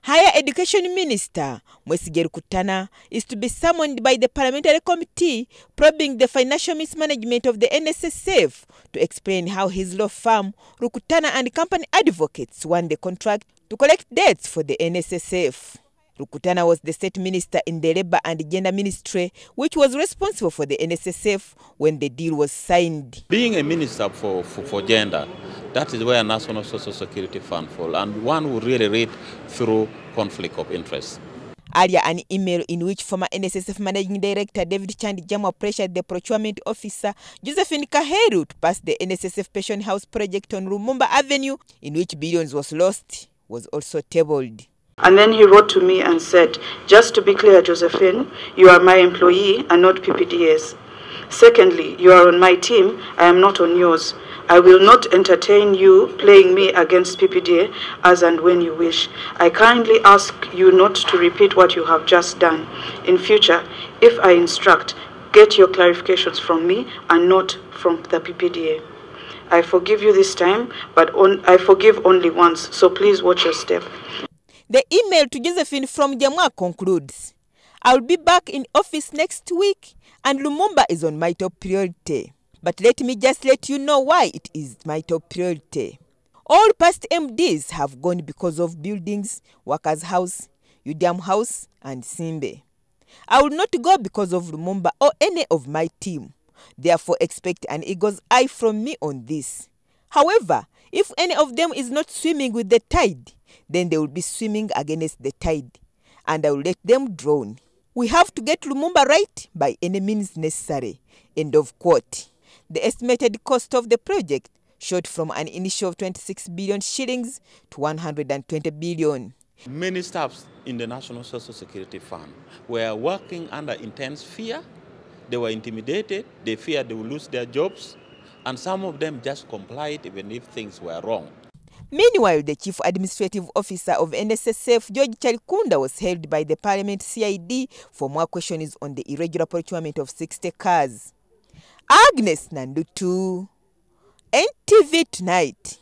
Higher Education Minister Mwesigye Rukutana is to be summoned by the Parliamentary Committee probing the financial mismanagement of the NSSF to explain how his law firm, Rukutana and Company Advocates, won the contract to collect debts for the NSSF. Rukutana was the state minister in the Labour and Gender Ministry, which was responsible for the NSSF when the deal was signed. Being a minister for gender, that is where National Social Security Fund falls, and one will really read through conflict of interest. Earlier, an email in which former NSSF Managing Director David Jamwa pressured the procurement officer Josephine Kaheru to pass the NSSF Pension House project on Lumumba Avenue, in which billions was lost, was also tabled. And then he wrote to me and said, just to be clear, Josephine, you are my employee and not PPDS. Secondly, you are on my team, I am not on yours. I will not entertain you playing me against PPDA as and when you wish. I kindly ask you not to repeat what you have just done. In future, if I instruct, get your clarifications from me and not from the PPDA. I forgive you this time, but I forgive only once, so please watch your step. The email to Josephine from Jamwa concludes, I will be back in office next week and Lumumba is on my top priority. But let me just let you know why it is my top priority. All past MDs have gone because of buildings, Workers' House, Udiam House and Simbe. I will not go because of Lumumba or any of my team. Therefore expect an eagle's eye from me on this. However, if any of them is not swimming with the tide, then they will be swimming against the tide, and I will let them drown. We have to get Lumumba right by any means necessary. End of quote. The estimated cost of the project shot from an initial 26 billion shillings to 120 billion. Many staffs in the National Social Security Fund were working under intense fear. They were intimidated. They feared they would lose their jobs. And some of them just complied even if things were wrong. Meanwhile, the Chief Administrative Officer of NSSF, George Charikunda, was held by the Parliament CID for more questions on the irregular procurement of 60 cars. Agnes Nandutu, NTV Tonight.